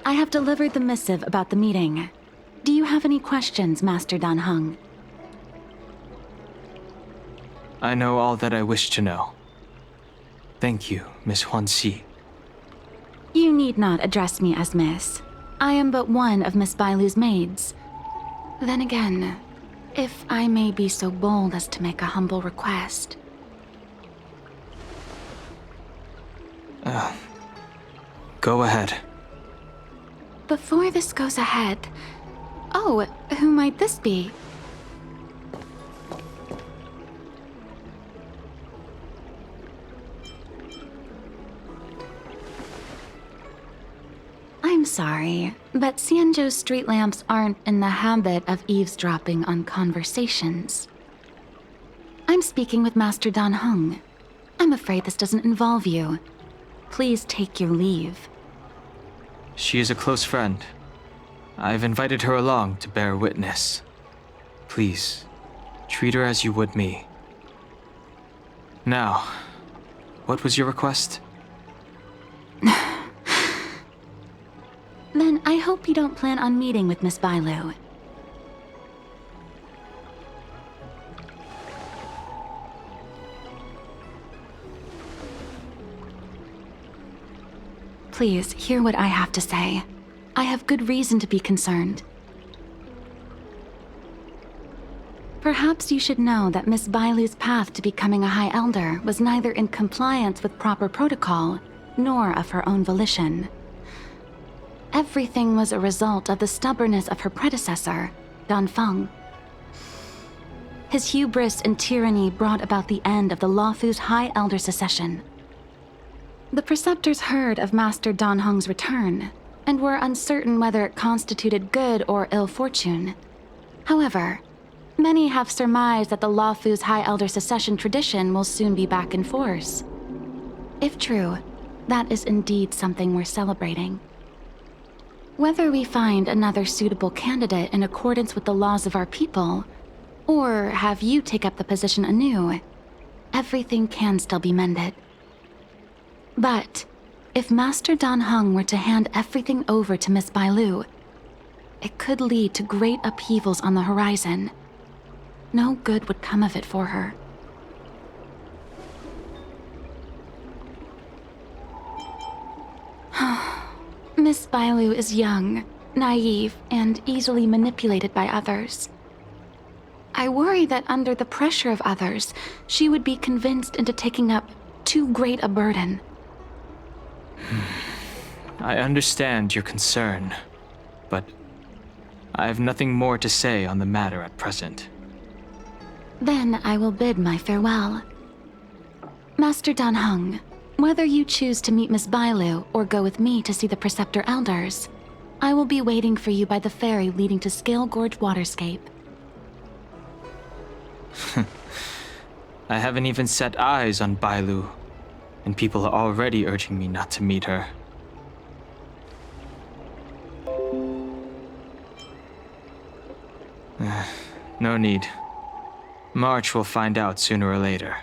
I have delivered the missive about the meeting. Do you have any questions, Master Dan Heng? I know all that I wish to know. Thank you, Miss Juansi. You need not address me as Miss. I am but one of Miss Bailu's maids. Then again, if I may be so bold as to make a humble request. Go ahead. Before this goes ahead... Oh, who might this be? I'm sorry, but Xianzhou's street lamps aren't in the habit of eavesdropping on conversations. I'm speaking with Master Dan Heng. I'm afraid this doesn't involve you. Please take your leave. She is a close friend. I've invited her along to bear witness. Please, treat her as you would me. Now, what was your request? Then I hope you don't plan on meeting with Miss Bailu. Please, hear what I have to say. I have good reason to be concerned. Perhaps you should know that Miss Bailu's path to becoming a High Elder was neither in compliance with proper protocol, nor of her own volition. Everything was a result of the stubbornness of her predecessor, Dan Feng. His hubris and tyranny brought about the end of the Luofu's High Elder succession. The preceptors heard of Master Dan Heng's return, and were uncertain whether it constituted good or ill fortune. However, many have surmised that the Luofu's High Elder succession tradition will soon be back in force. If true, that is indeed something worth celebrating. Whether we find another suitable candidate in accordance with the laws of our people, or have you take up the position anew, everything can still be mended. But if Master Dan Heng were to hand everything over to Miss Bailu, it could lead to great upheavals on the horizon. No good would come of it for her. Miss Bailu is young, naive, and easily manipulated by others. I worry that under the pressure of others, she would be convinced into taking up too great a burden. I understand your concern, but I have nothing more to say on the matter at present. Then I will bid my farewell. Master Dan Heng, whether you choose to meet Miss Bailu or go with me to see the Preceptor Elders, I will be waiting for you by the ferry leading to Scale Gorge Waterscape. I haven't even set eyes on Bailu, and people are already urging me not to meet her. No need. March will find out sooner or later.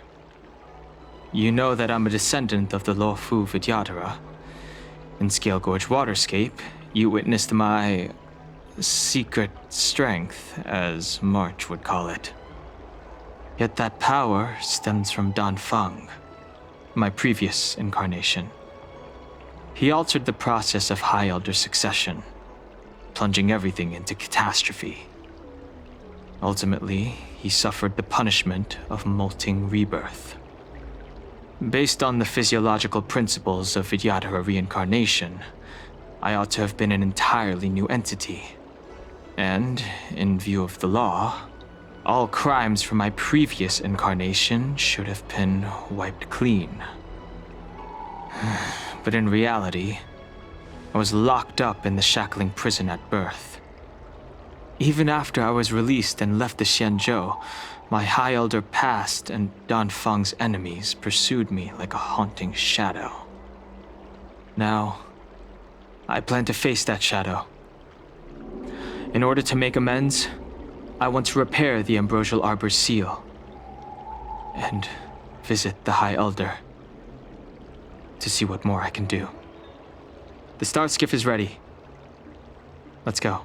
You know that I'm a descendant of the Luofu Vidyadhara. In Scale Gorge Waterscape, you witnessed my secret strength, as March would call it. Yet that power stems from Dan Feng, my previous incarnation. He altered the process of High Elder succession, plunging everything into catastrophe. Ultimately, he suffered the punishment of molting rebirth. Based on the physiological principles of Vidyadhara reincarnation, I ought to have been an entirely new entity. And, in view of the law, all crimes from my previous incarnation should have been wiped clean. But in reality, I was locked up in the shackling prison at birth. Even after I was released and left the Xianzhou, my High Elder past and Dan Feng's enemies pursued me like a haunting shadow. Now, I plan to face that shadow. In order to make amends, I want to repair the Ambrosial Arbor's seal and visit the High Elder to see what more I can do. The star skiff is ready. Let's go.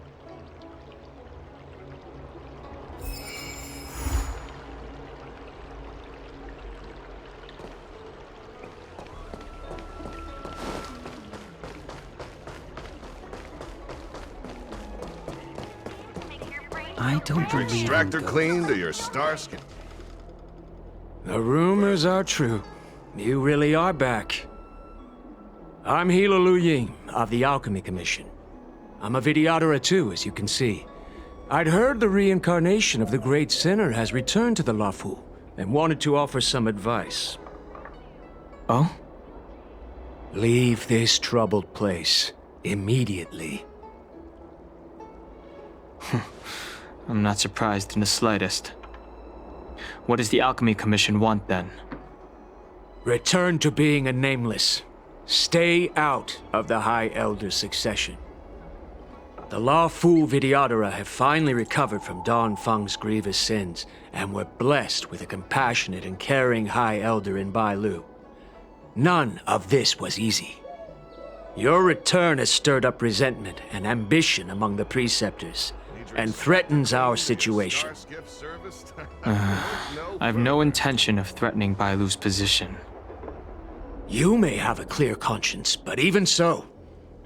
I don't Your believe extractor in cleaned or your star skin? The rumors are true. You really are back. I'm Hila Lu Ying of the Alchemy Commission. I'm a Vidyadhara too, as you can see. I'd heard the reincarnation of the Great Sinner has returned to the Luofu and wanted to offer some advice. Oh? Leave this troubled place immediately. I'm not surprised in the slightest. What does the Alchemy Commission want then? Return to being a nameless. Stay out of the High Elder succession. The Luofu Vidyadhara have finally recovered from Dan Feng's grievous sins, and were blessed with a compassionate and caring High Elder in Bailu. None of this was easy. Your return has stirred up resentment and ambition among the preceptors, and threatens our situation. I've no intention of threatening Bailu's position. You may have a clear conscience, but even so,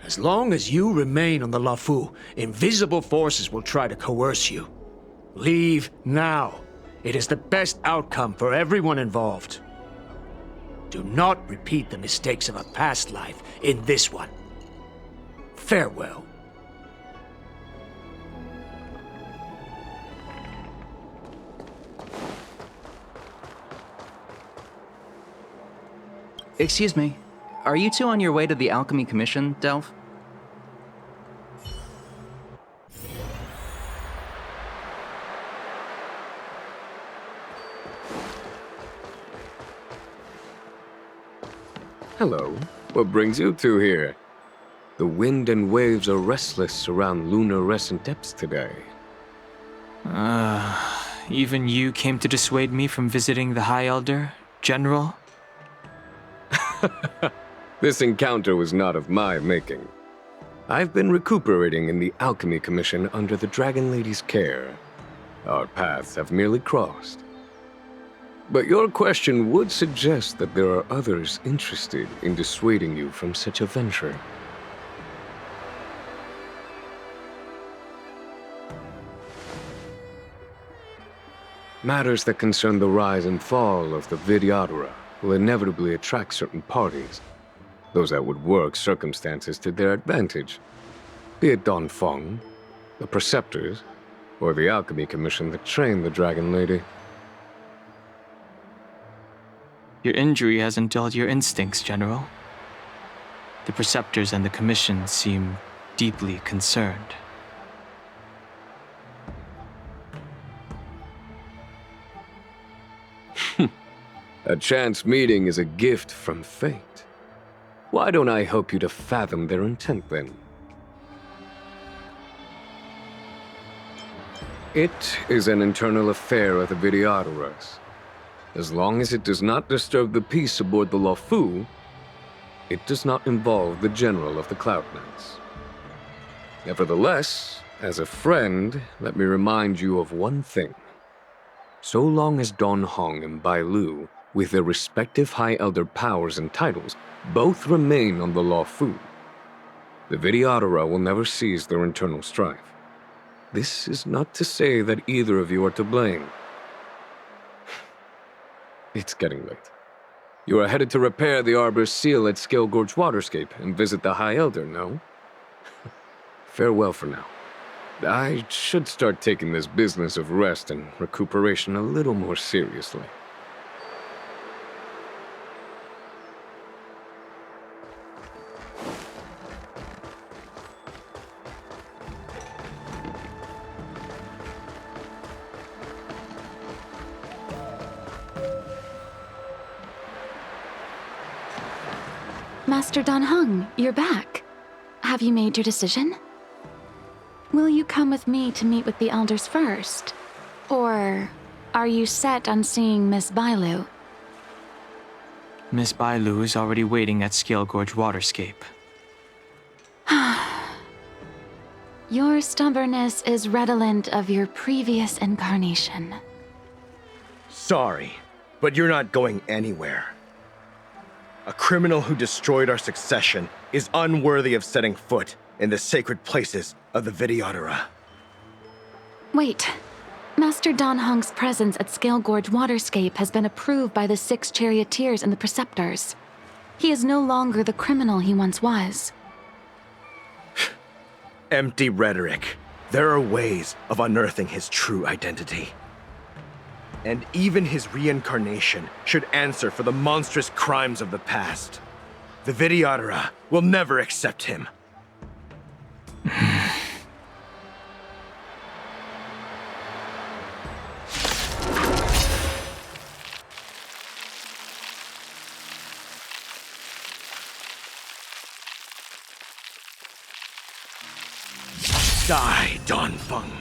as long as you remain on the Luofu, invisible forces will try to coerce you. Leave now. It is the best outcome for everyone involved. Do not repeat the mistakes of a past life in this one. Farewell. Excuse me. Are you two on your way to the Alchemy Commission, Delph? Hello. What brings you two here? The wind and waves are restless around lunar-rescent depths today. Even you came to dissuade me from visiting the High Elder, General? This encounter was not of my making. I've been recuperating in the Alchemy Commission under the Dragon Lady's care. Our paths have merely crossed. But your question would suggest that there are others interested in dissuading you from such a venture. Matters that concern the rise and fall of the Vidyadhara will inevitably attract certain parties, those that would work circumstances to their advantage, be it Dan Feng, the preceptors, or the Alchemy Commission that trained the Dragon Lady. Your injury hasn't dulled your instincts, General. The preceptors and the Commission seem deeply concerned. A chance meeting is a gift from fate. Why don't I help you to fathom their intent, then? It is an internal affair of the Vidyadharas. As long as it does not disturb the peace aboard the Luofu, it does not involve the General of the Cloudlands. Nevertheless, as a friend, let me remind you of one thing. So long as Dan Hong and Bailu, with their respective High Elder powers and titles, both remain on the Luofu, the Vidyadhara will never cease their internal strife. This is not to say that either of you are to blame. It's getting late. You are headed to repair the Arbor's seal at Scale Gorge Waterscape and visit the High Elder, no? Farewell for now. I should start taking this business of rest and recuperation a little more seriously. Master Dan Heng, you're back. Have you made your decision? Will you come with me to meet with the elders first? Or are you set on seeing Miss Bailu? Miss Bailu is already waiting at Scale Gorge Waterscape. Your stubbornness is redolent of your previous incarnation. Sorry, but you're not going anywhere. A criminal who destroyed our succession is unworthy of setting foot in the sacred places of the Vidyadhara. Wait. Master Dan Heng's presence at Scale Gorge Waterscape has been approved by the 6 charioteers and the preceptors. He is no longer the criminal he once was. Empty rhetoric. There are ways of unearthing his true identity. And even his reincarnation should answer for the monstrous crimes of the past. The Vidyadhara will never accept him. Die, Dan Feng.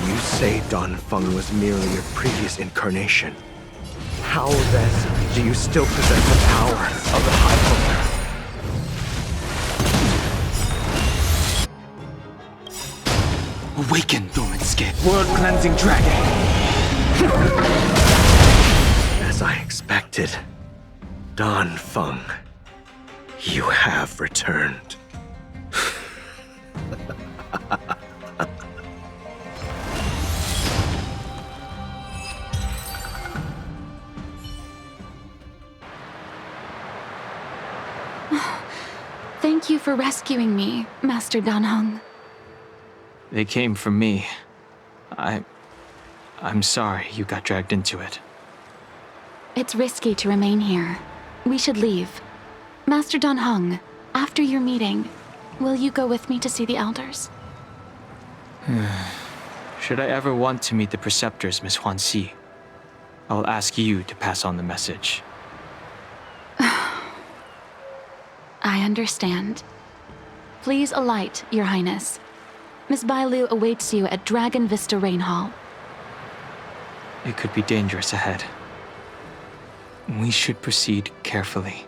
You say Dan Feng was merely your previous incarnation. How then do you still possess the power of the High Elder? Awaken, dormant scape. World-cleansing dragon! As I expected, Dan Feng, you have returned. Thank you for rescuing me, Master Dan Heng. They came for me. I'm sorry you got dragged into it. It's risky to remain here. We should leave. Master Dan Heng, after your meeting, will you go with me to see the elders? Should I ever want to meet the preceptors, Miss Juansi, I'll ask you to pass on the message. I understand. Please alight, Your Highness. Miss Bailu awaits you at Dragon Vista Rain Hall. It could be dangerous ahead. We should proceed carefully.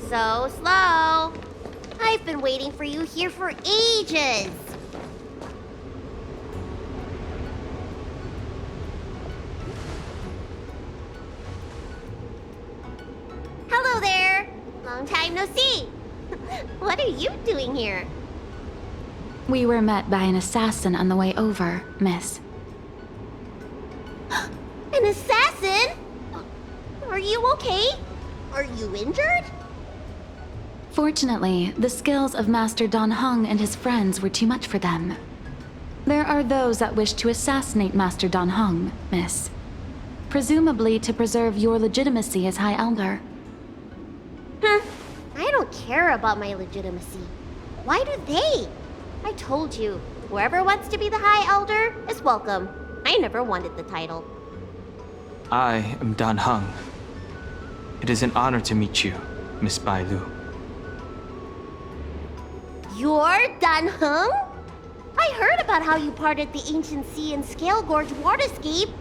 So slow. I've been waiting for you here for ages. Hello there. Long time no see. What are you doing here? We were met by an assassin on the way over, miss. An assassin? Are you okay? Are you injured? Fortunately, the skills of Master Dan Heng and his friends were too much for them. There are those that wish to assassinate Master Dan Heng, miss. Presumably to preserve your legitimacy as High Elder. I don't care about my legitimacy. Why do they? I told you, whoever wants to be the High Elder is welcome. I never wanted the title. I am Dan Heng. It is an honor to meet you, Miss Bailu. You're Dan Heng? I heard about how you parted the ancient sea in Scale Gorge Waterscape.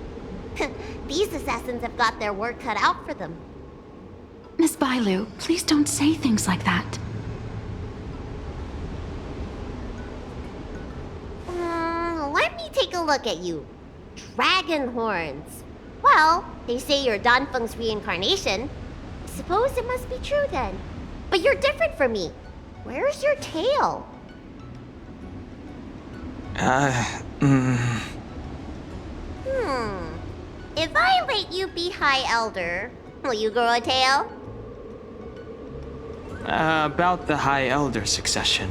These assassins have got their work cut out for them. Miss Bailu, please don't say things like that. Let me take a look at you. Dragon horns. Well, they say you're Dan Feng's reincarnation. I suppose it must be true then. But you're different from me. Where's your tail? If I let you be High Elder, will you grow a tail? About the High Elder succession.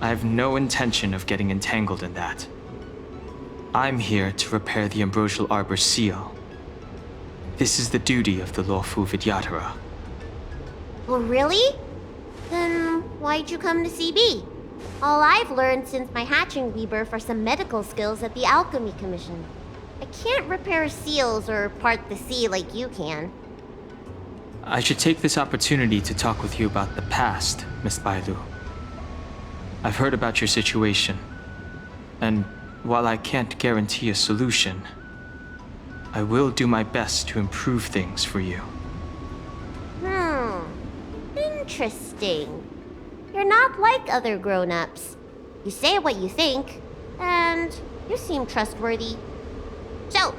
I have no intention of getting entangled in that. I'm here to repair the ambrosial arbor seal. This is the duty of the Luofu Vidyadhara. Oh, really? Then why'd you come to CB? All I've learned since my hatching rebirth are some medical skills at the Alchemy Commission. I can't repair seals or part the sea like you can. I should take this opportunity to talk with you about the past, Miss Bailu. I've heard about your situation, and while I can't guarantee a solution, I will do my best to improve things for you. Interesting. You're not like other grown-ups. You say what you think, and you seem trustworthy. So,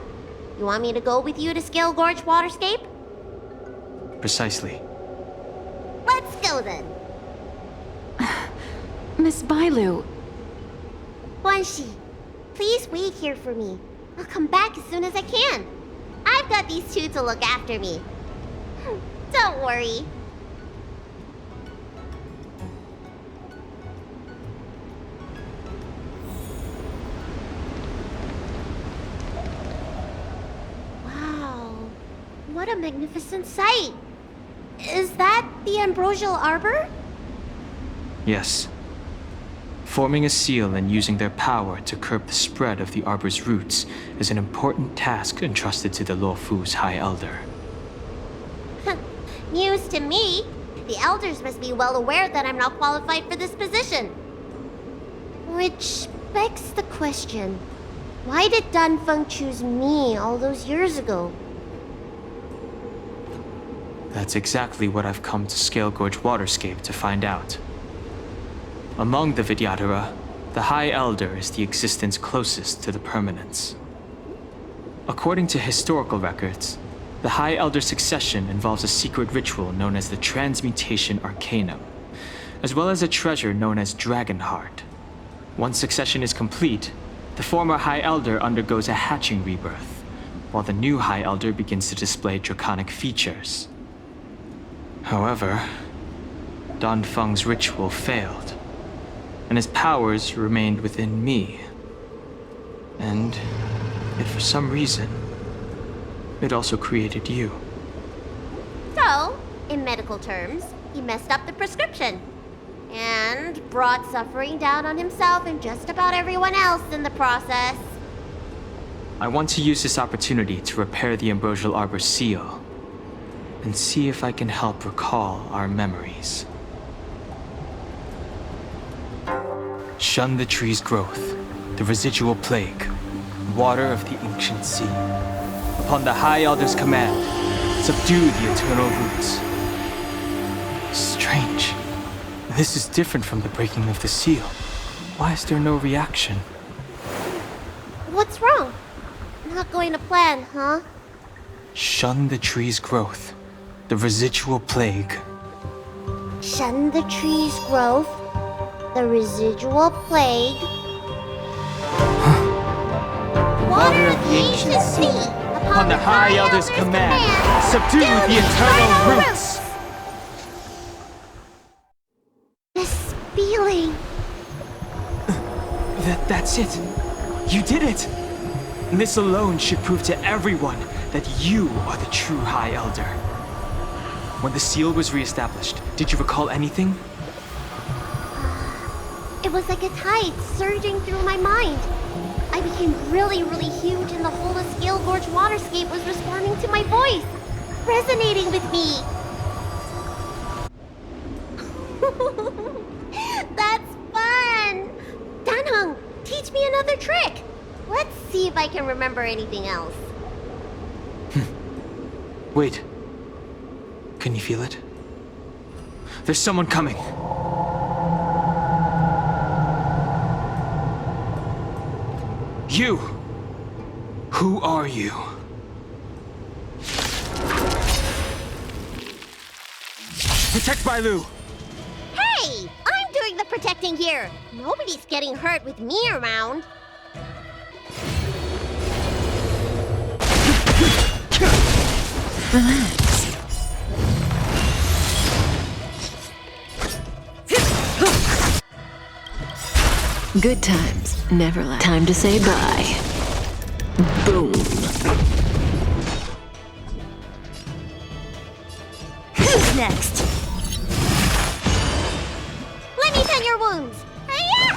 you want me to go with you to Scale Gorge Waterscape? Precisely. Let's go then. Miss Bailu, Juansi, please wait here for me. I'll come back as soon as I can. I've got these two to look after me. Don't worry. Wow, what a magnificent sight. Is that the ambrosial arbor? Yes. Forming a seal and using their power to curb the spread of the arbor's roots is an important task entrusted to the Luofu's High Elder. News to me. The elders must be well aware that I'm not qualified for this position. Which begs the question, why did Dan Feng choose me all those years ago? That's exactly what I've come to Scale Gorge Waterscape to find out. Among the Vidyadhara, the High Elder is the existence closest to the permanence. According to historical records, the High Elder succession involves a secret ritual known as the Transmutation Arcanum, as well as a treasure known as Dragon Heart. Once succession is complete, the former High Elder undergoes a hatching rebirth, while the new High Elder begins to display draconic features. However, Dan Feng's ritual failed, and his powers remained within me. And yet for some reason, it also created you. So, in medical terms, he messed up the prescription. And brought suffering down on himself and just about everyone else in the process. I want to use this opportunity to repair the ambrosial arbor's seal, and see if I can help recall our memories. Shun the tree's growth, the residual plague, water of the ancient sea. Upon the High Elder's command, subdue the eternal roots. Strange. This is different from the breaking of the seal. Why is there no reaction? What's wrong? Not going to plan, huh? Shun the tree's growth, the residual plague. Shun the tree's growth, the residual plague. Water of the ancient sea. Upon the High Elder's command, subdue the eternal roots. This feeling. That's it. You did it. And this alone should prove to everyone that you are the true High Elder. When the seal was reestablished, did you recall anything? It was like a tide surging through my mind. I became really, really huge, and the whole of Scale Gorge Waterscape was responding to my voice, resonating with me. That's fun! Danheng, teach me another trick. Let's see if I can remember anything else. Wait. Can you feel it? There's someone coming. You! Who are you? Protect Bailu! Hey! I'm doing the protecting here. Nobody's getting hurt with me around. Relax. Good times never last. Time to say bye. Boom. Who's next? Let me tend your wounds. Hi-ya!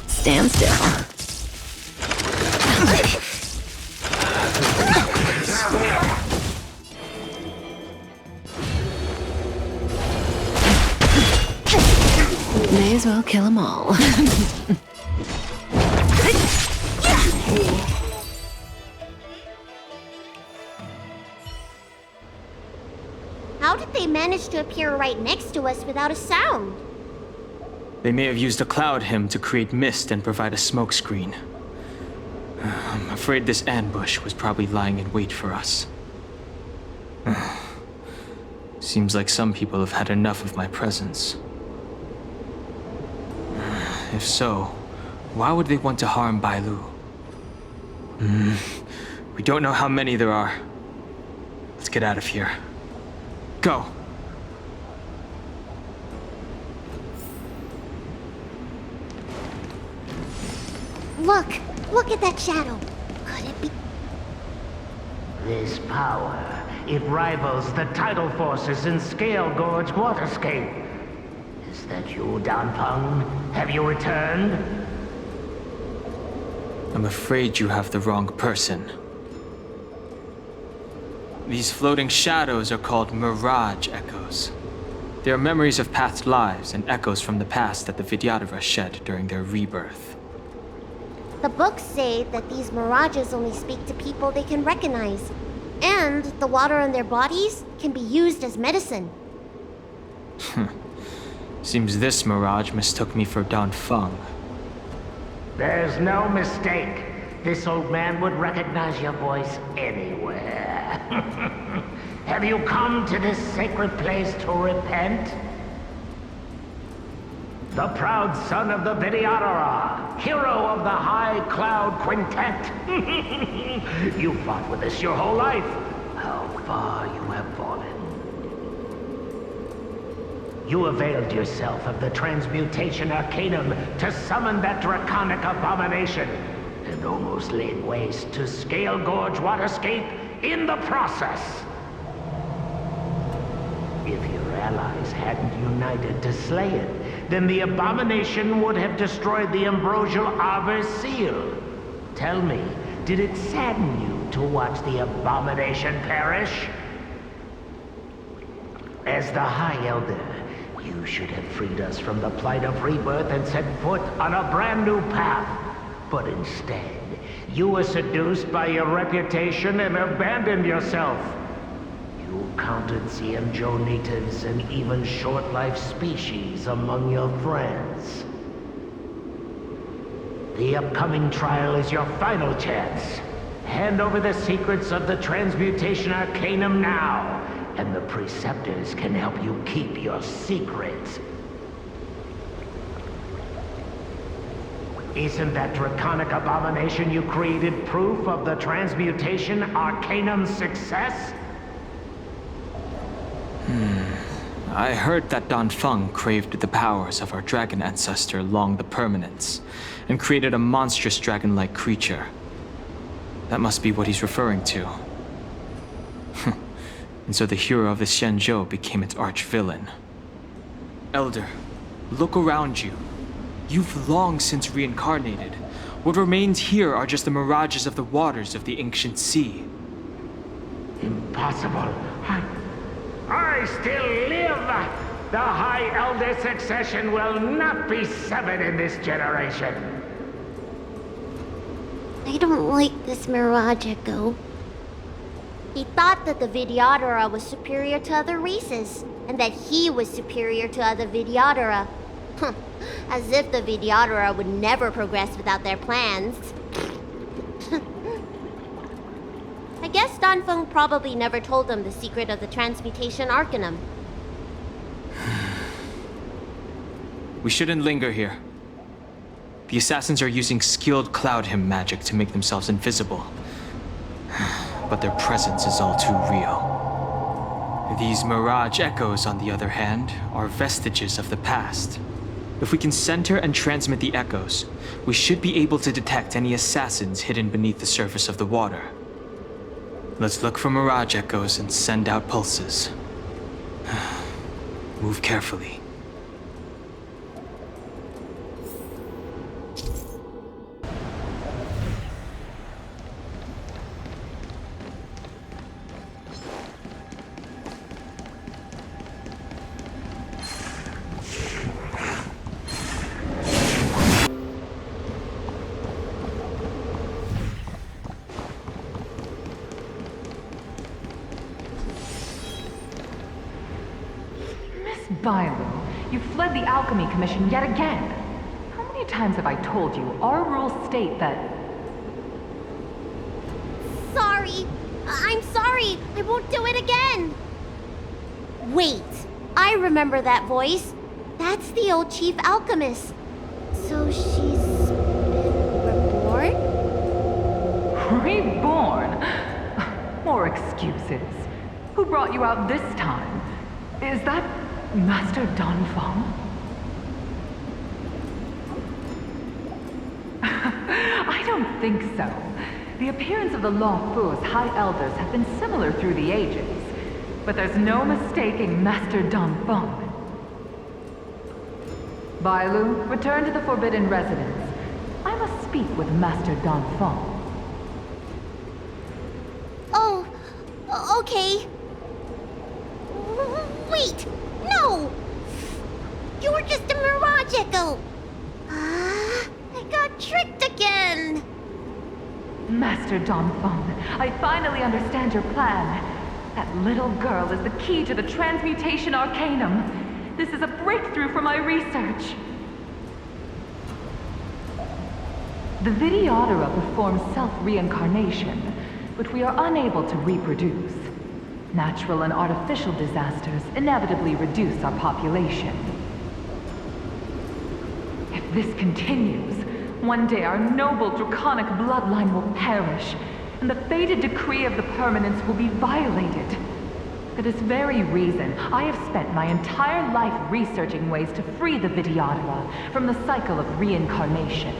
Stand still. May as well kill them all. How did they manage to appear right next to us without a sound? They may have used a cloud hymn to create mist and provide a smokescreen. I'm afraid this ambush was probably lying in wait for us. Seems like some people have had enough of my presence. If so, why would they want to harm Bailu? We don't know how many there are. Let's get out of here. Go! Look at that shadow. Could it be? This power, it rivals the tidal forces in Scale Gorge Waterscape. Is that you, Dan Feng? Have you returned? I'm afraid you have the wrong person. These floating shadows are called Mirage echoes. They are memories of past lives and echoes from the past that the Vidyadhara shed during their rebirth. The books say that these mirages only speak to people they can recognize. And the water in their bodies can be used as medicine. Seems this Mirage mistook me for Dan Feng. There's no mistake. This old man would recognize your voice anywhere. Have you come to this sacred place to repent? The proud son of the Vidyadhara, hero of the High Cloud Quintet. You fought with us your whole life. How far you have fallen. You availed yourself of the transmutation arcanum to summon that draconic abomination, and almost laid waste to Scale Gorge Waterscape in the process. If your allies hadn't united to slay it, then the abomination would have destroyed the ambrosial arbor's seal. Tell me, did it sadden you to watch the abomination perish? As the High Elder, you should have freed us from the plight of rebirth and set foot on a brand new path. But instead, you were seduced by your reputation and abandoned yourself. You counted CMJO natives and even short-life species among your friends. The upcoming trial is your final chance. Hand over the secrets of the transmutation arcanum now, and the preceptors can help you keep your secrets. Isn't that draconic abomination you created proof of the transmutation arcanum's success? I heard that Dan Feng craved the powers of our dragon ancestor Long the Permanence, and created a monstrous dragon-like creature. That must be what he's referring to. And so the hero of the Xianzhou became its arch-villain. Elder, look around you. You've long since reincarnated. What remains here are just the mirages of the waters of the ancient sea. Impossible. I still live! The High Elder succession will not be severed in this generation. I don't like this Mirage Echo. He thought that the Vidyadhara was superior to other races, and that he was superior to other Vidyadhara. As if the Vidyadhara would never progress without their plans. I guess Dan Feng probably never told them the secret of the transmutation arcanum. We shouldn't linger here. The assassins are using skilled cloud hymn magic to make themselves invisible. But their presence is all too real. These Mirage echoes, on the other hand, are vestiges of the past. If we can center and transmit the echoes, we should be able to detect any assassins hidden beneath the surface of the water. Let's look for Mirage echoes and send out pulses. Move carefully. Bailu, you fled the Alchemy Commission yet again. How many times have I told you, our rules state that... Sorry. I'm sorry. I won't do it again. Wait. I remember that voice. That's the old chief alchemist. So she's been reborn? Reborn? More excuses. Who brought you out this time? Is that Master Dan Feng? I don't think so. The appearance of the Luofu's High Elders have been similar through the ages. But there's no mistaking Master Dan Feng. Bailu, return to the Forbidden Residence. I must speak with Master Dan Feng. Oh, okay. Wait! No! You're just a Mirage echo! I got tricked again! Master Dan Feng, I finally understand your plan. That little girl is the key to the Transmutation Arcanum. This is a breakthrough for my research. The Vidyadhara performs self-reincarnation, but we are unable to reproduce. Natural and artificial disasters inevitably reduce our population. If this continues, one day our noble draconic bloodline will perish, and the fated decree of the permanence will be violated. For this very reason, I have spent my entire life researching ways to free the Vidyadhara from the cycle of reincarnation.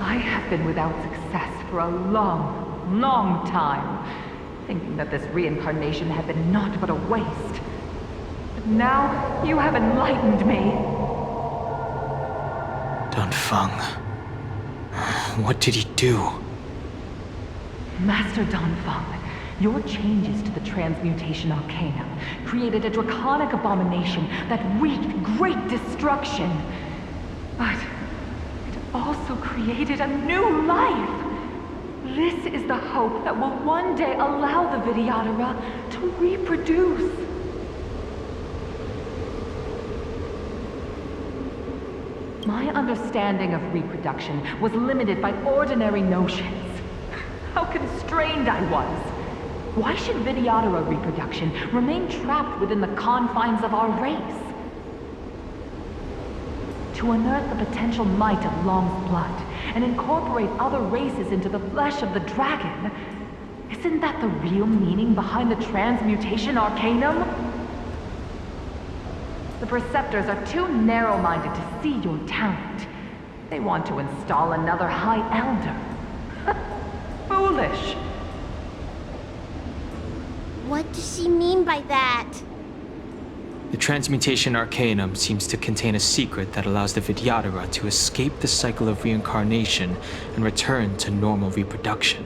I have been without success for a long, long time, thinking that this reincarnation had been naught but a waste. But now, you have enlightened me. Dan Feng. What did he do? Master Dan Feng, your changes to the Transmutation Arcanum created a draconic abomination that wreaked great destruction. But it also created a new life. This is the hope that will one day allow the Vidyadhara to reproduce. My understanding of reproduction was limited by ordinary notions. How constrained I was! Why should Vidyadhara reproduction remain trapped within the confines of our race? To unearth the potential might of Long's blood and incorporate other races into the flesh of the dragon, isn't that the real meaning behind the Transmutation Arcanum? The preceptors are too narrow-minded to see your talent. They want to install another High Elder. Foolish. What does she mean by that? The Transmutation Arcanum seems to contain a secret that allows the Vidyadhara to escape the cycle of reincarnation and return to normal reproduction.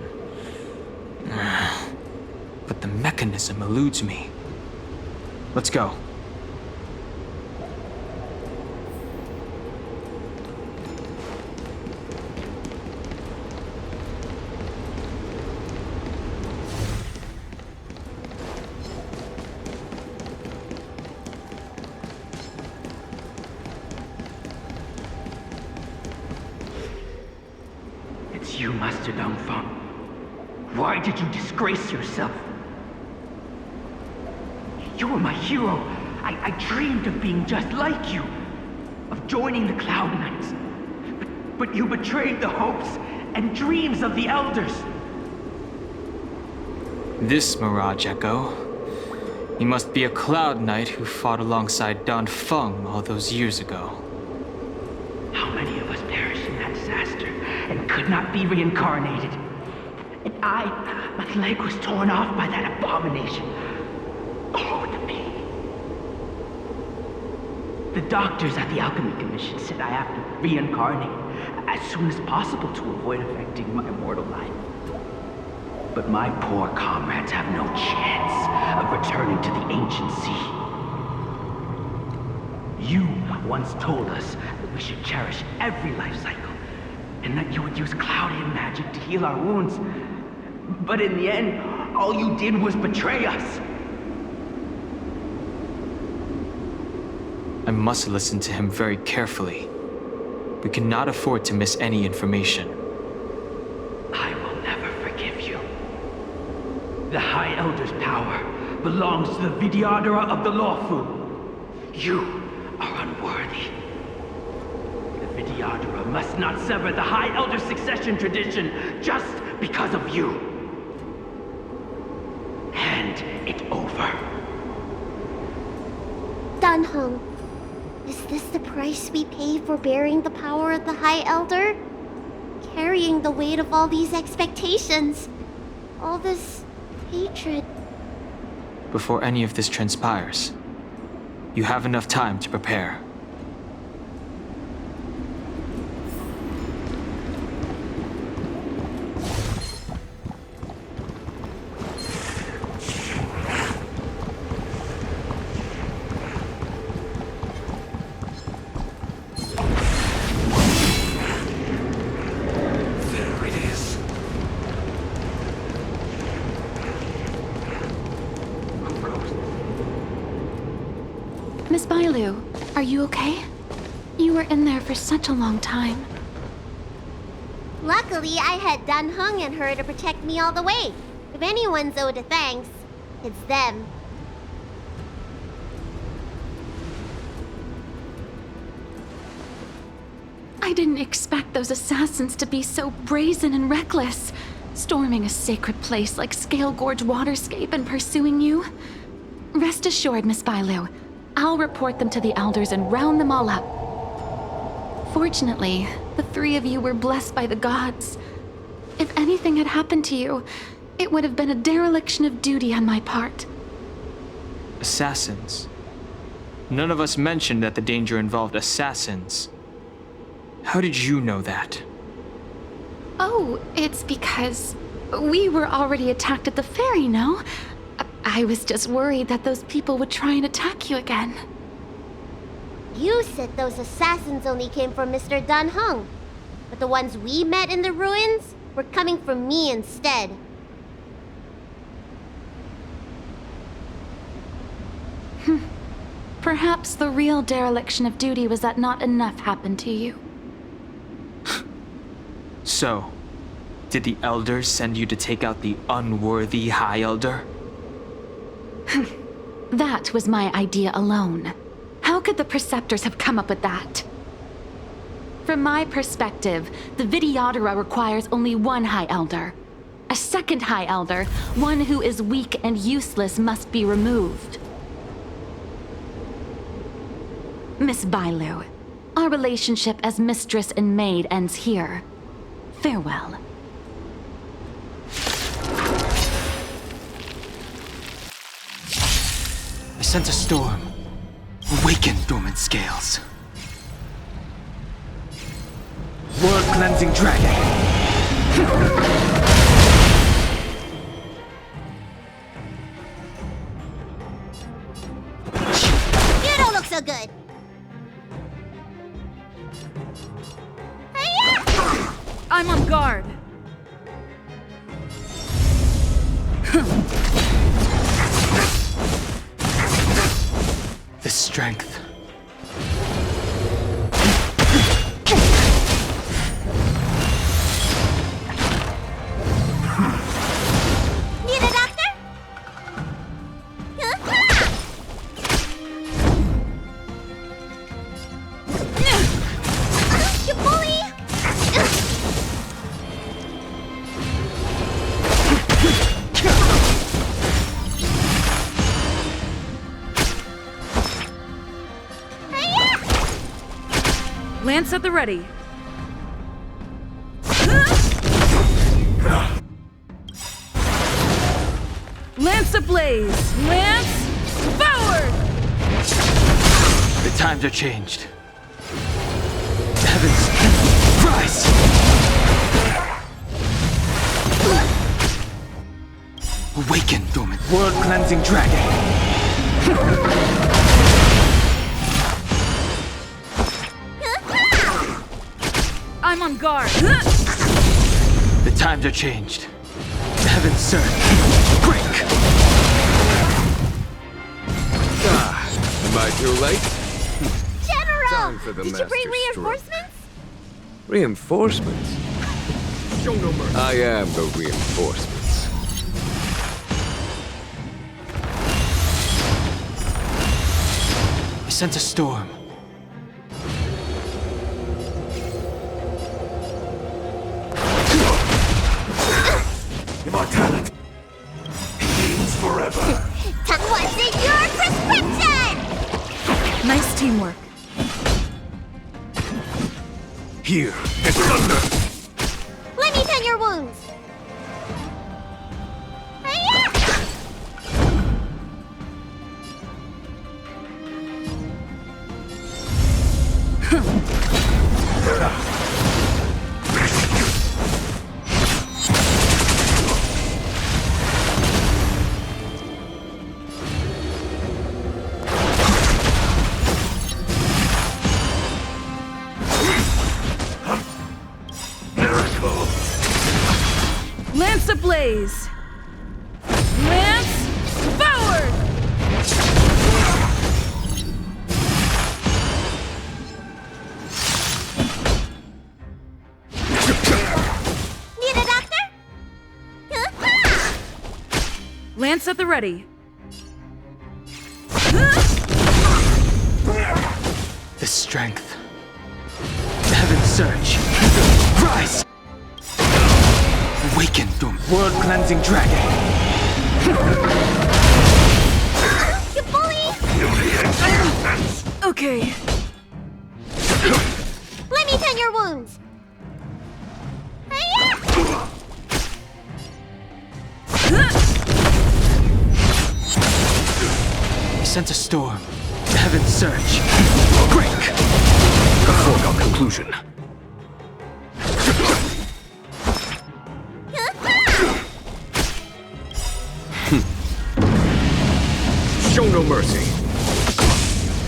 But the mechanism eludes me. Let's go. You, Master Dan Feng. Why did you disgrace yourself? You were my hero. I dreamed of being just like you, of joining the Cloud Knights. But you betrayed the hopes and dreams of the Elders. This Mirage Echo. He must be a Cloud Knight who fought alongside Dan Feng all those years ago. How many of us perished in that disaster and could not be reincarnated? And my leg was torn off by that abomination. Oh, the pain. The doctors at the Alchemy Commission said I have to reincarnate as soon as possible to avoid affecting my mortal life. But my poor comrades have no chance of returning to the ancient sea. You once told us that we should cherish every life cycle, and that you would use cloudy magic to heal our wounds. But in the end, all you did was betray us. I must listen to him very carefully. We cannot afford to miss any information. I will never forgive you. The High Elder's power belongs to the Vidyadhara of the Luofu. You are unworthy. The Vidyadhara must not sever the High Elder succession tradition just because of you. Hand it over. Dan Heng, is this the price we pay for bearing the power of the High Elder? Carrying the weight of all these expectations. All this hatred. Before any of this transpires, you have enough time to prepare. Miss Bailu, are you okay? You were in there for such a long time. Luckily, I had Dan Heng and her to protect me all the way. If anyone's owed a thanks, it's them. I didn't expect those assassins to be so brazen and reckless, storming a sacred place like Scale Gorge Waterscape and pursuing you. Rest assured, Miss Bailu, I'll report them to the elders and round them all up. Fortunately, the three of you were blessed by the gods. If anything had happened to you, it would have been a dereliction of duty on my part. Assassins? None of us mentioned that the danger involved assassins. How did you know that? Oh, it's because we were already attacked at the ferry, no? I was just worried that those people would try and attack you again. You said those assassins only came from Mr. Dan Heng, but the ones we met in the ruins were coming from me instead. Perhaps the real dereliction of duty was that not enough happened to you. So, did the elders send you to take out the unworthy High Elder? That was my idea alone. How could the preceptors have come up with that? From my perspective, the Vidyadhara requires only one High Elder. A second High Elder, one who is weak and useless, must be removed. Miss Bailu, our relationship as mistress and maid ends here. Farewell. I sent a storm. Awaken dormant scales. World-cleansing dragon. You don't look so good. I'm on guard. The strength. Need a doctor? You bully! Lance at the ready. Lance ablaze! Lance forward! The times are changed. Heavens, rise! Awaken, dormant world-cleansing dragon! I'm on guard. The times are changed. Heavens surge. Break! Am I too late? time for the Did you bring master stroke. reinforcements? Reinforcements? Show no mercy. I am the reinforcements. I sent a storm. Immortality means forever. What's in your prescription? Nice teamwork. Here is thunder. Let me tend your wounds. Hi-ya! Miracle. Lance ablaze! Lance forward! Need a doctor? Ha-ha! Lance at the ready. The strength. Heaven's surge. Rise! Awaken the world-cleansing dragon. You bully! Okay. Let me tend your wounds. Hi-ya! I sent a storm. Heaven's surge. Break! A foregone conclusion. Show no mercy.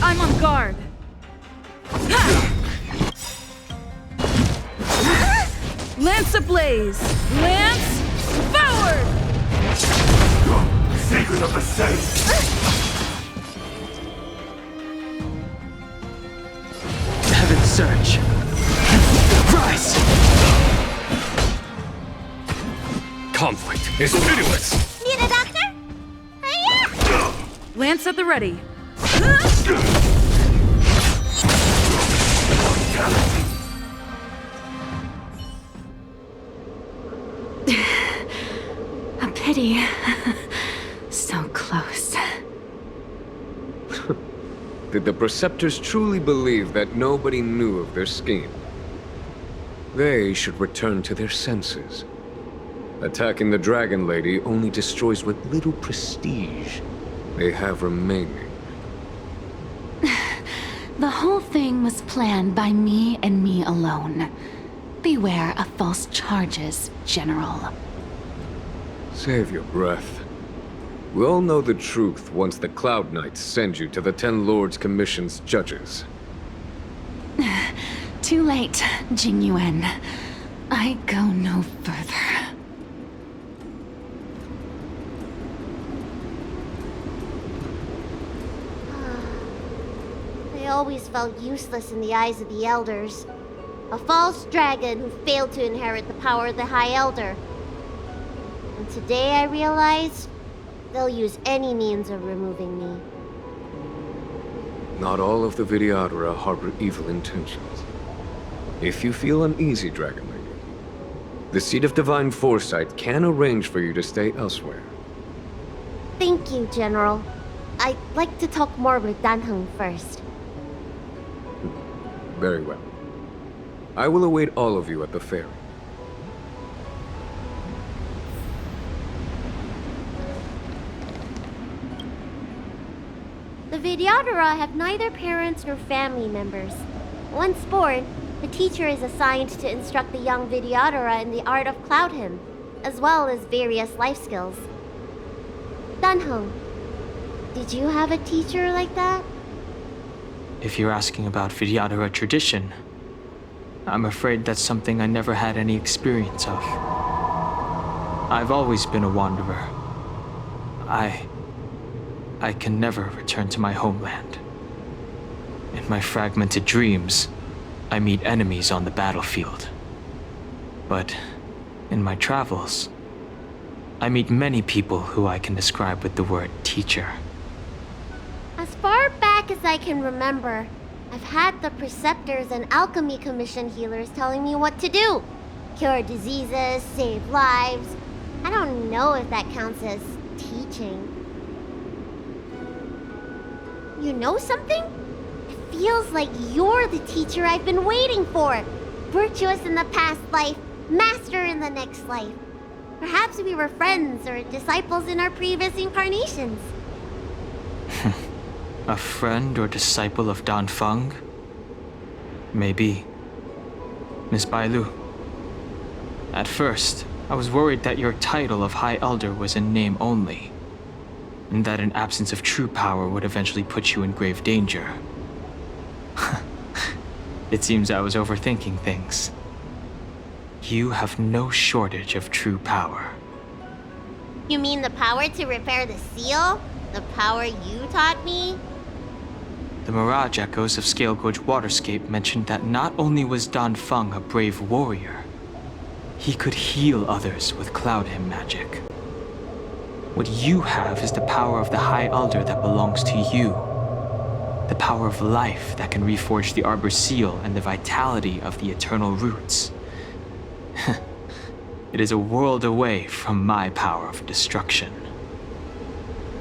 I'm on guard. Lance ablaze! Lance forward! Secret of the saints. Heaven's surge. Rise! Conflict is pitiless. Need a doctor? Hi-ya! Lance at the ready. A pity. So close. Did the preceptors truly believe that nobody knew of their scheme? They should return to their senses. Attacking the Dragon Lady only destroys what little prestige they have remaining. The whole thing was planned by me and me alone. Beware of false charges, General. Save your breath. We all know the truth once the Cloud Knights send you to the Ten Lords Commission's judges. Too late, Jing Yuan. I go no further. I always felt useless in the eyes of the elders. A false dragon who failed to inherit the power of the High Elder. And today I realized they'll use any means of removing me. Not all of the Vidyadhara harbor evil intentions. If you feel uneasy, Dragon Lady, the Seat of Divine Foresight can arrange for you to stay elsewhere. Thank you, General. I'd like to talk more with Dan Feng first. Very well. I will await all of you at the ferry. The Vidyadhara have neither parents nor family members. Once born, the teacher is assigned to instruct the young Vidyadhara in the art of Cloud Hymn, as well as various life skills. Dan Feng, did you have a teacher like that? If you're asking about Vidyadhara tradition, I'm afraid that's something I never had any experience of. I've always been a wanderer. I can never return to my homeland. In my fragmented dreams, I meet enemies on the battlefield. But in my travels, I meet many people who I can describe with the word teacher. As far back as I can remember, I've had the preceptors and alchemy commission healers telling me what to do. Cure diseases, save lives. I don't know if that counts as teaching. You know something? It feels like you're the teacher I've been waiting for. Virtuous in the past life, master in the next life. Perhaps we were friends or disciples in our previous incarnations. A friend or disciple of Dan Feng? Maybe. Miss Bailu. At first, I was worried that your title of High Elder was in name only, and that an absence of true power would eventually put you in grave danger. It seems I was overthinking things. You have no shortage of true power. You mean the power to repair the seal? The power you taught me? The Mirage echoes of Scale Gorge Waterscape mentioned that not only was Dan Feng a brave warrior, he could heal others with Cloud Hymn magic. What you have is the power of the High Elder that belongs to you. The power of life that can reforge the arbor seal and the vitality of the eternal roots. It is a world away from my power of destruction.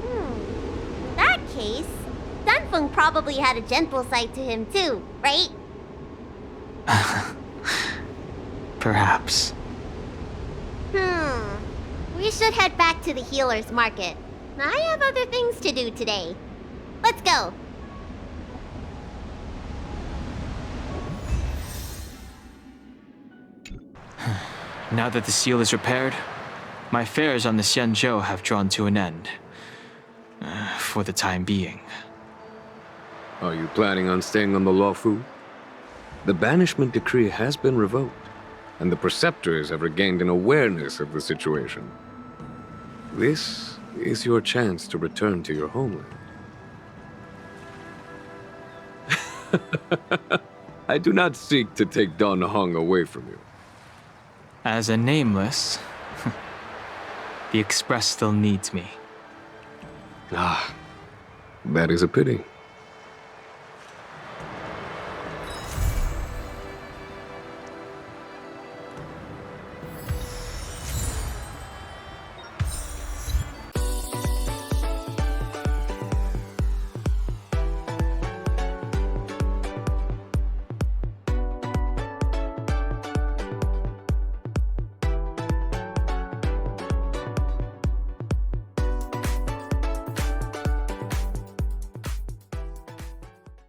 In that case, Dan Feng probably had a gentle side to him too, right? Perhaps. We should head back to the healer's market. I have other things to do today. Let's go. Now that the seal is repaired, my affairs on the Xianzhou have drawn to an end. For the time being. Are you planning on staying on the Luofu? The banishment decree has been revoked, and the preceptors have regained an awareness of the situation. This is your chance to return to your homeland. I do not seek to take Dan Heng away from you. As a nameless, the Express still needs me. Ah, that is a pity.